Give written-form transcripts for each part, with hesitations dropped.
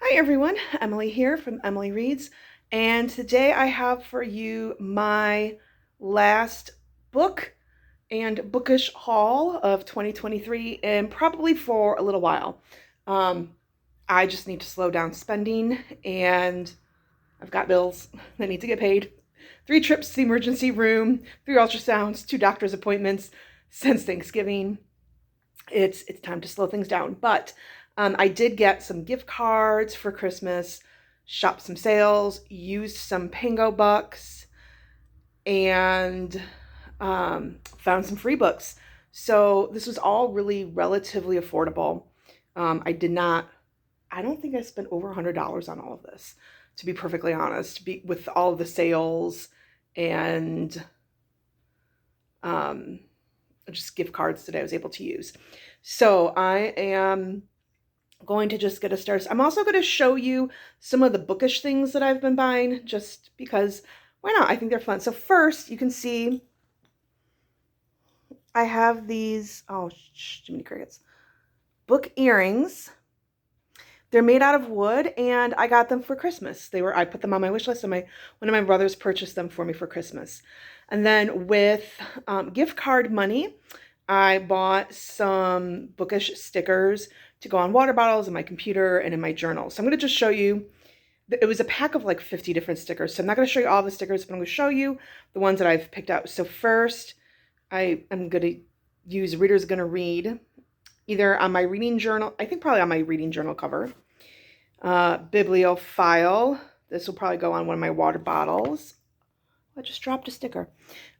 Hi everyone, Emily here from Emily Reads, and today I have for you my last book and bookish haul of 2023 and probably for a little while. Um, I just need to slow down spending and I've got bills that need to get paid. 3 trips to the emergency room, 3 ultrasounds, 2 doctor's appointments since Thanksgiving. It's time to slow things down. But I did get some gift cards for Christmas, shopped some sales, used some Pango bucks, and found some free books. So this was all really relatively affordable. I don't think I spent over $100 on all of this, to be perfectly honest, with all of the sales and um, just gift cards that I was able to use. So I am going to just get us started. I'm also going to show you some of the bookish things that I've been buying just because why not? I think they're fun. So first, you can see I have these, oh, too many crickets, book earrings. They're made out of wood and I got them for Christmas. I put them on my wish list and one of my brothers purchased them for me for Christmas. And then with gift card money, I bought some bookish stickers to go on water bottles in my computer and in my journal. So I'm going to just show you, it was a pack of like 50 different stickers. So I'm not going to show you all the stickers, but I'm going to show you the ones that I've picked out. So first, I am going to use Reader's Gonna Read, either on my reading journal, I think probably on my reading journal cover. Bibliophile, this will probably go on one of my water bottles. I just dropped a sticker.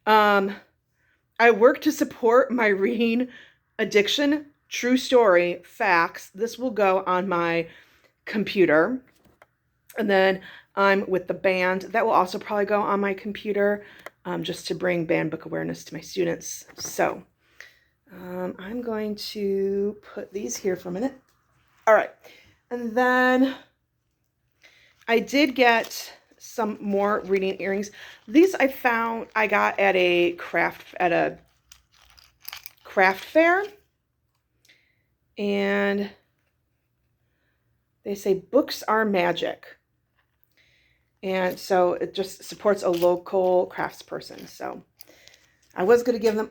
I work to support my reading addiction. True story, facts. This will go on my computer. And then I'm with the band. That will also probably go on my computer just to bring band book awareness to my students. So I'm going to put these here for a minute. All right. And then I did get some more reading earrings. These I got at a craft fair. And they say books are magic. And so it just supports a local craftsperson. So I was going to give them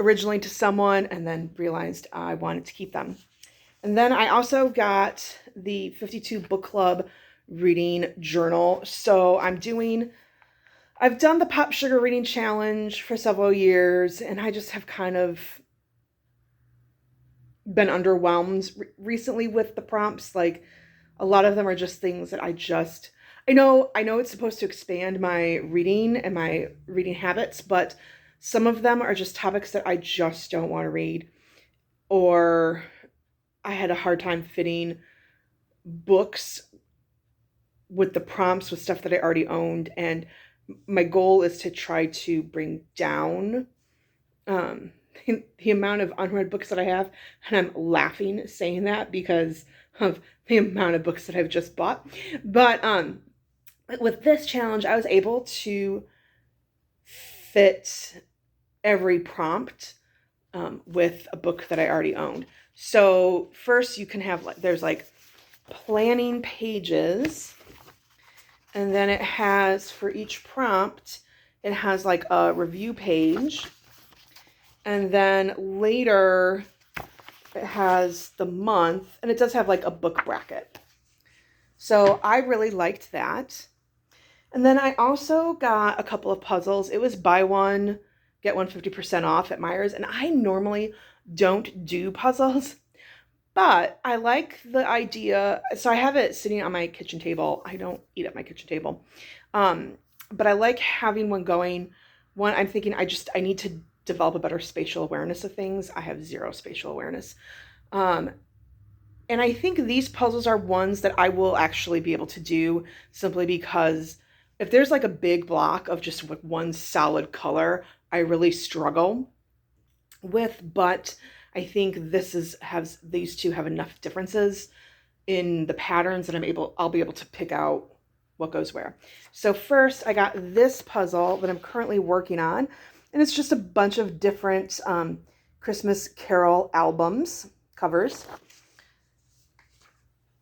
originally to someone and then realized I wanted to keep them. And then I also got the 52 Book Club reading journal. So I've done the Pop Sugar Reading Challenge for several years, and I just have kind of been underwhelmed recently with the prompts. Like a lot of them are just things that I know it's supposed to expand my reading and my reading habits, but some of them are just topics that I just don't want to read, or I had a hard time fitting books with the prompts with stuff that I already owned. And my goal is to try to bring down the amount of unread books that I have. And I'm laughing saying that because of the amount of books that I've just bought. But with this challenge, I was able to fit every prompt with a book that I already owned. So first you can have, there's like planning pages, and then it has, for each prompt, it has like a review page, and then later it has the month, and it does have like a book bracket. So I really liked that. And then I also got a couple of puzzles. It was buy one, get one 50% off at Myers, and I normally don't do puzzles, but I like the idea. So I have it sitting on my kitchen table. I don't eat at my kitchen table. But I like having one going. One, I'm thinking I need to develop a better spatial awareness of things. I have zero spatial awareness. And I think these puzzles are ones that I will actually be able to do simply because if there's like a big block of just one solid color, I really struggle with, but I think these two have enough differences in the patterns that I'll be able to pick out what goes where. So first I got this puzzle that I'm currently working on, and it's just a bunch of different Christmas Carol albums covers.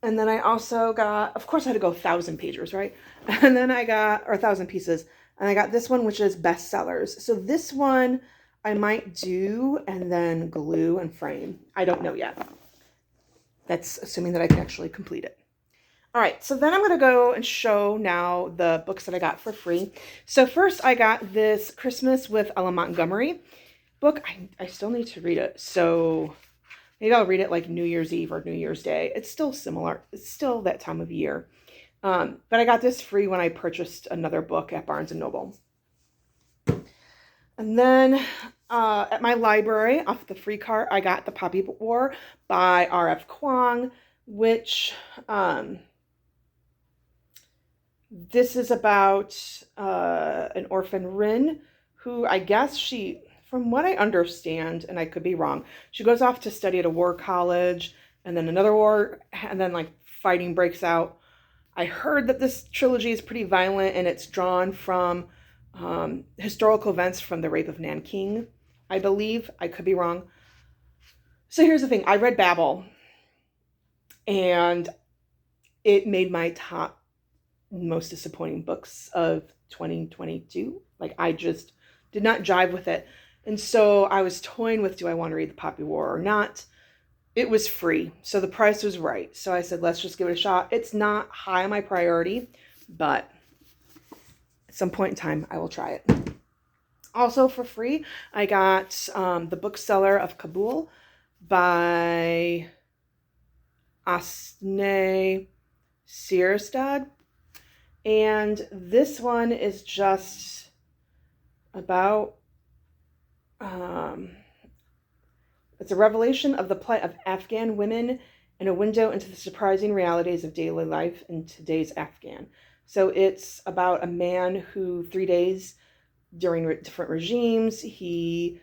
And then I also got, of course I had to go 1,000 pages, right? And then I got, or 1,000 pieces. And I got this one, which is bestsellers. So this one I might do and then glue and frame. I don't know yet. That's assuming that I can actually complete it. All right, so then I'm going to go and show now the books that I got for free. So first I got this Christmas with Ella Montgomery book. I still need to read it. So maybe I'll read it like New Year's Eve or New Year's Day. It's still similar. It's still that time of year. But I got this free when I purchased another book at Barnes & Noble. And then at my library, off the free cart, I got The Poppy War by R.F. Kuang, which this is about an orphan Rin, who I guess she, from what I understand, and I could be wrong, she goes off to study at a war college, and then another war, and then like fighting breaks out. I heard that this trilogy is pretty violent, and it's drawn from historical events from the rape of Nanking, I believe. I could be wrong. So here's the thing. I read Babel, and it made my top most disappointing books of 2022. Like, I just did not jive with it. And so I was toying with, do I want to read The Poppy War or not? It was free, so the price was right. So I said, let's just give it a shot. It's not high on my priority, but at some point in time, I will try it. Also for free, I got The Bookseller of Kabul by Asne Sierstad. And this one is just about, it's a revelation of the plight of Afghan women and a window into the surprising realities of daily life in today's Afghan. So it's about a man who 3 days during different regimes, he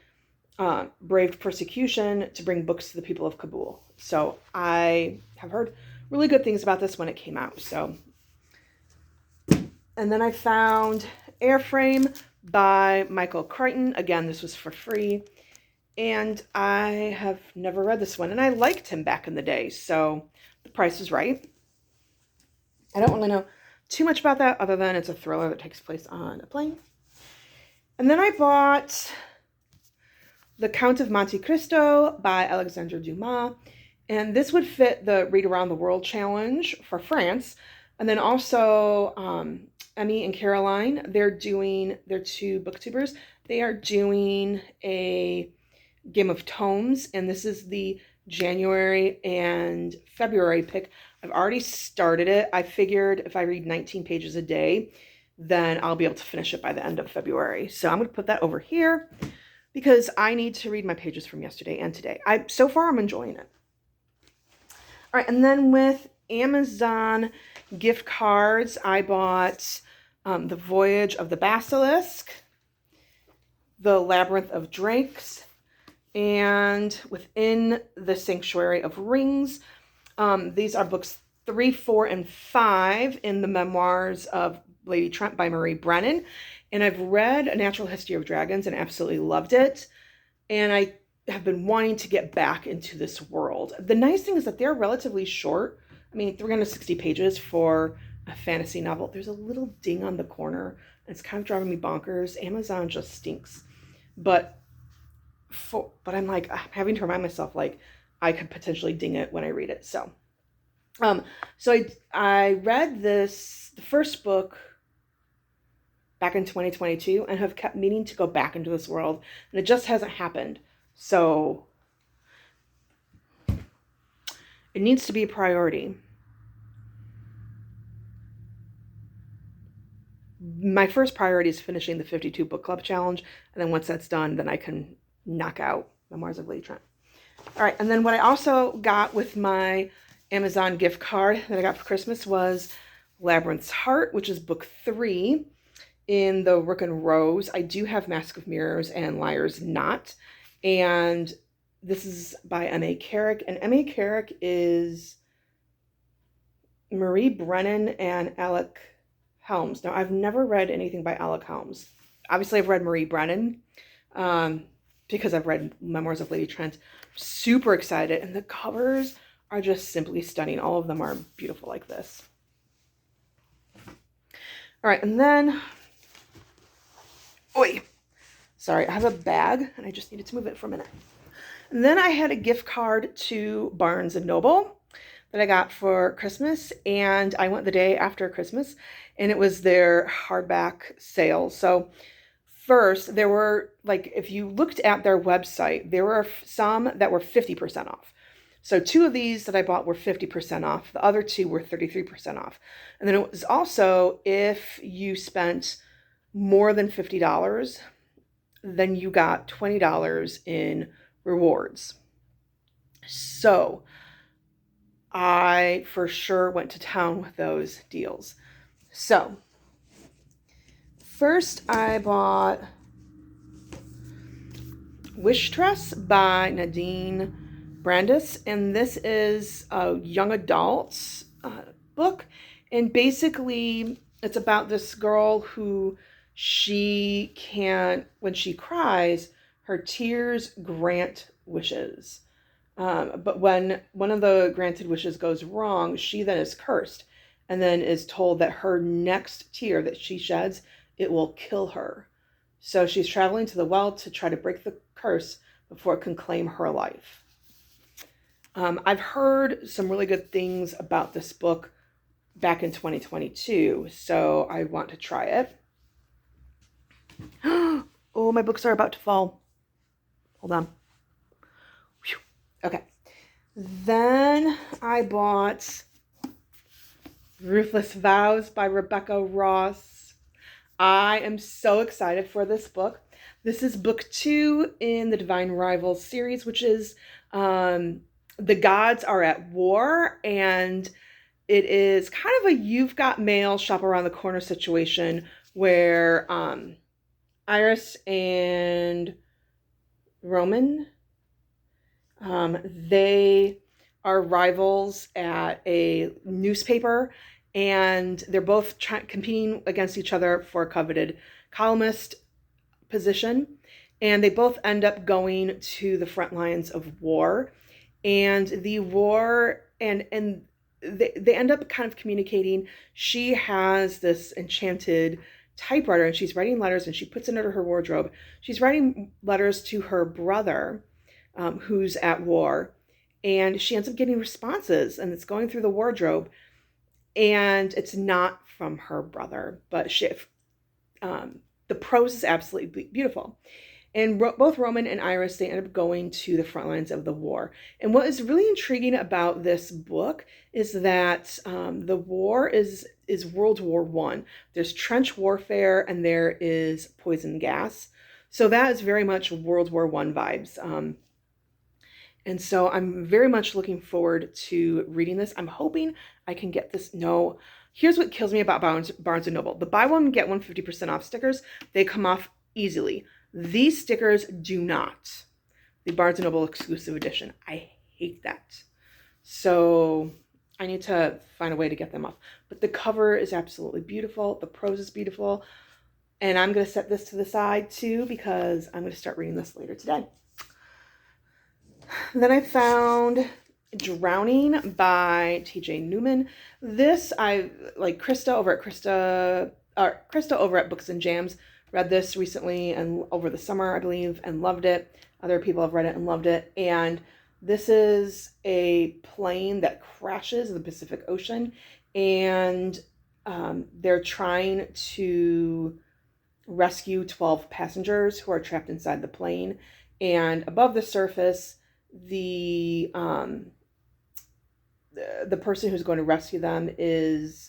braved persecution to bring books to the people of Kabul. So I have heard really good things about this when it came out. So, and then I found Airframe by Michael Crichton. Again, this was for free. And I have never read this one. And I liked him back in the day. So the price was right. I don't really know too much about that other than it's a thriller that takes place on a plane. And then I bought The Count of Monte Cristo by Alexandre Dumas. And this would fit the Read Around the World challenge for France. And then also Emmy and Caroline, they're two booktubers. They are doing a Game of Tomes, and this is the January and February pick. I've already started it. I figured if I read 19 pages a day, then I'll be able to finish it by the end of February. So I'm going to put that over here because I need to read my pages from yesterday and today. So far, I'm enjoying it. All right, and then with Amazon gift cards, I bought The Voyage of the Basilisk, The Labyrinth of Drakes, and Within the Sanctuary of Rings. These are books 3, 4, and 5 in the memoirs of Lady Trent by Marie Brennan. And I've read A Natural History of Dragons and absolutely loved it. And I have been wanting to get back into this world. The nice thing is that they're relatively short. I mean, 360 pages for a fantasy novel. There's a little ding on the corner, and it's kind of driving me bonkers. Amazon just stinks. But I'm like, I'm having to remind myself, like, I could potentially ding it when I read it. So I read the first book back in 2022 and have kept meaning to go back into this world, and it just hasn't happened. So it needs to be a priority. My first priority is finishing the 52 book club challenge, and then once that's done, then I can knock out Memoirs of Lady Trent. All right, and then what I also got with my Amazon gift card that I got for Christmas was Labyrinth's Heart, which is book 3 in the Rook and Rose. I do have Mask of Mirrors and Liar's Knot, and this is by M.A. Carrick, and M.A. Carrick is Marie Brennan and Alec Helms. Now, I've never read anything by Alec Helms. Obviously, I've read Marie Brennan because I've read Memoirs of Lady Trent. Super excited, and the covers are just simply stunning. All of them are beautiful like this. All right, and then, sorry, I have a bag and I just needed to move it for a minute. And then I had a gift card to Barnes & Noble that I got for Christmas, and I went the day after Christmas, and it was their hardback sale. So first, there were, like, if you looked at their website, there were some that were 50% off. So 2 of these that I bought were 50% off. The other 2 were 33% off. And then it was also, if you spent more than $50, then you got $20 in rewards. So I for sure went to town with those deals. So first I bought Wish Dress by Nadine Brandis, and this is a young adults book, and basically it's about this girl who she can't, when she cries, her tears grant wishes. But when one of the granted wishes goes wrong, she then is cursed and then is told that her next tear that she sheds, it will kill her. So she's traveling to the well to try to break the curse before it can claim her life. I've heard some really good things about this book back in 2022, so I want to try it. Oh, my books are about to fall. Hold on. Whew. Okay. Then I bought Ruthless Vows by Rebecca Ross. I am so excited for this book. This is book 2 in the Divine Rivals series, which is the gods are at war, and it is kind of a you've got mail, shop around the corner situation where Iris and Roman, they are rivals at a newspaper, and they're both competing against each other for a coveted columnist position, and they both end up going to the front lines of war. And the war, and they end up kind of communicating. She has this enchanted typewriter, and she's writing letters, and she puts it under her wardrobe. She's writing letters to her brother, who's at war, and she ends up getting responses, and it's going through the wardrobe, and it's not from her brother, but the prose is absolutely beautiful. And both Roman and Iris, they end up going to the front lines of the war. And what is really intriguing about this book is that the war is World War I. There's trench warfare and there is poison gas. So that is very much World War I vibes. And so I'm very much looking forward to reading this. I'm hoping I can get this. No, here's what kills me about Barnes & Noble. The buy one, get one 50% off stickers, they come off easily. These stickers do not. The Barnes & Noble exclusive edition. I hate that. So I need to find a way to get them off. But the cover is absolutely beautiful. The prose is beautiful. And I'm going to set this to the side too because I'm going to start reading this later today. Then I found Drowning by T.J. Newman. This, I like Krista over at Books and Jams read this recently and over the summer, I believe, and loved it. Other people have read it and loved it. And this is a plane that crashes in the Pacific Ocean, and they're trying to rescue 12 passengers who are trapped inside the plane. And above the surface, the person who's going to rescue them is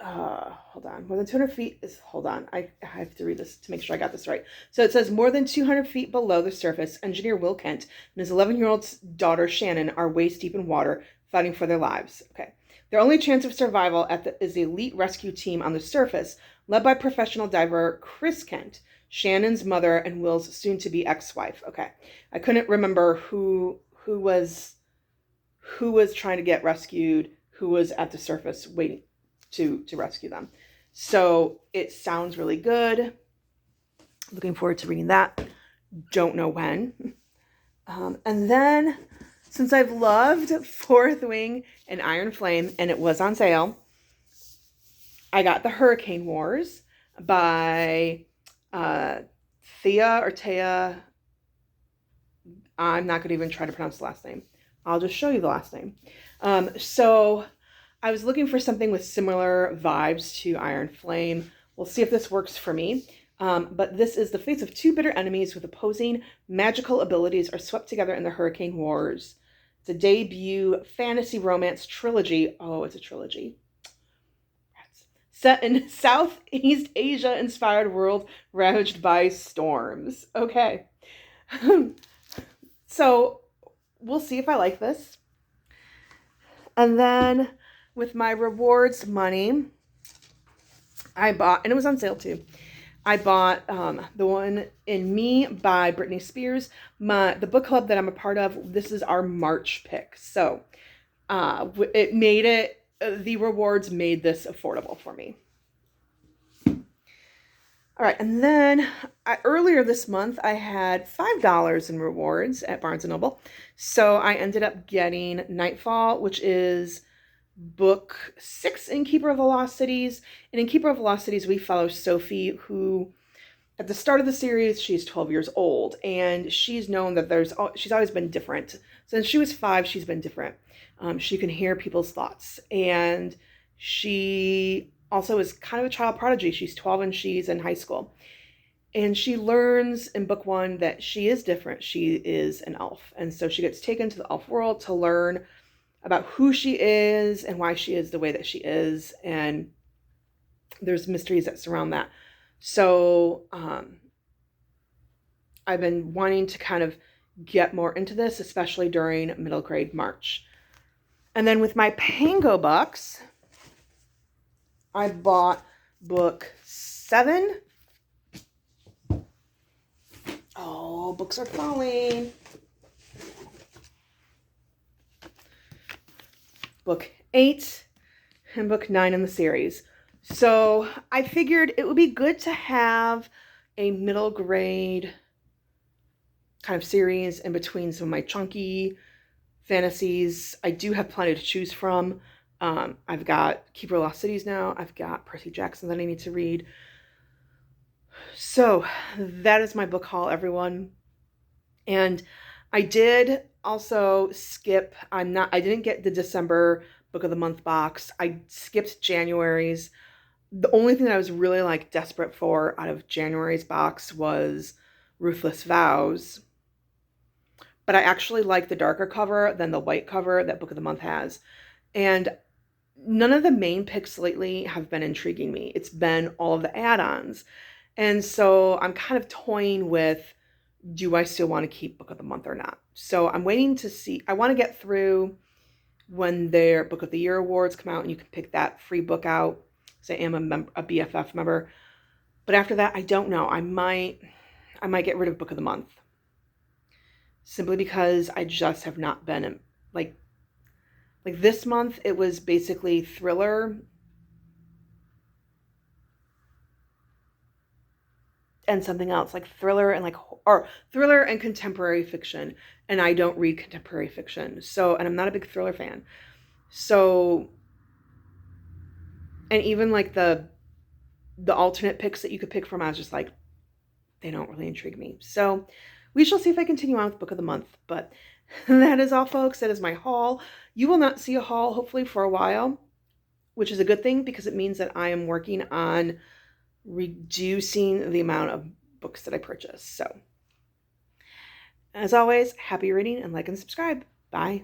hold on, more than 200 feet is, hold on, I have to read this to make sure I got this right. So it says more than 200 feet below the surface, engineer Will Kent and his 11-year-old daughter Shannon are waist deep in water, fighting for their lives. Okay. Their only chance of survival is the elite rescue team on the surface, led by professional diver Chris Kent, Shannon's mother and Will's soon-to-be ex-wife. Okay. I couldn't remember who was trying to get rescued, who was at the surface waiting to rescue them. So it sounds really good. Looking forward to reading that. Don't know when. And then, since I've loved Fourth Wing and Iron Flame, and it was on sale, I got The Hurricane Wars by Thea or Taya. I'm not going to even try to pronounce the last name. I'll just show you the last name. So I was looking for something with similar vibes to Iron Flame. We'll see if this works for me. But this is the fates of two bitter enemies with opposing magical abilities are swept together in the Hurricane Wars. It's a debut fantasy romance trilogy. Oh, it's a trilogy. Set in Southeast Asia-inspired world ravaged by storms. Okay. So we'll see if I like this. And then with my rewards money, I bought, and it was on sale too, I bought The One in Me by Britney Spears. The book club that I'm a part of, this is our March pick. So it made it, the rewards made this affordable for me. All right, and then earlier this month, I had $5 in rewards at Barnes & Noble. So I ended up getting Nightfall, which is book 6 in Keeper of the Lost Cities. And in Keeper of the Lost Cities, we follow Sophie, who at the start of the series, she's 12 years old. And she's known that she's always been different. Since she was 5, she's been different. She can hear people's thoughts. And she also is kind of a child prodigy. She's 12 and she's in high school. And she learns in book 1 that she is different. She is an elf. And so she gets taken to the elf world to learn about who she is and why she is the way that she is. And there's mysteries that surround that. So I've been wanting to kind of get more into this, especially during middle grade March. And then with my Pango bucks, I bought book 7. Oh, books are falling. Book 8 and book 9 in the series. So I figured it would be good to have a middle grade kind of series in between some of my chunky fantasies. I do have plenty to choose from. I've got Keeper of Lost Cities now. I've got Percy Jackson that I need to read. So that is my book haul, everyone. And I did also skip, I didn't get the December Book of the Month box. I skipped January's. The only thing that I was really like desperate for out of January's box was Ruthless Vows. But I actually like the darker cover than the white cover that Book of the Month has. And none of the main picks lately have been intriguing me. It's been all of the add-ons. And so I'm kind of toying with, do I still want to keep Book of the Month or not? So I'm waiting to see. I want to get through when their Book of the Year awards come out and you can pick that free book out. So I am a BFF member. But after that, I don't know. I might get rid of Book of the Month. Simply because I just have not been like this month, it was basically thriller and something else, like thriller and contemporary fiction. And I don't read contemporary fiction. So, and I'm not a big thriller fan. So, and even like the alternate picks that you could pick from, I was just like, they don't really intrigue me. So we shall see if I continue on with Book of the Month. But that is all, folks. That is my haul. You will not see a haul, hopefully, for a while, which is a good thing because it means that I am working on reducing the amount of books that I purchase. So, as always, happy reading and like and subscribe. Bye.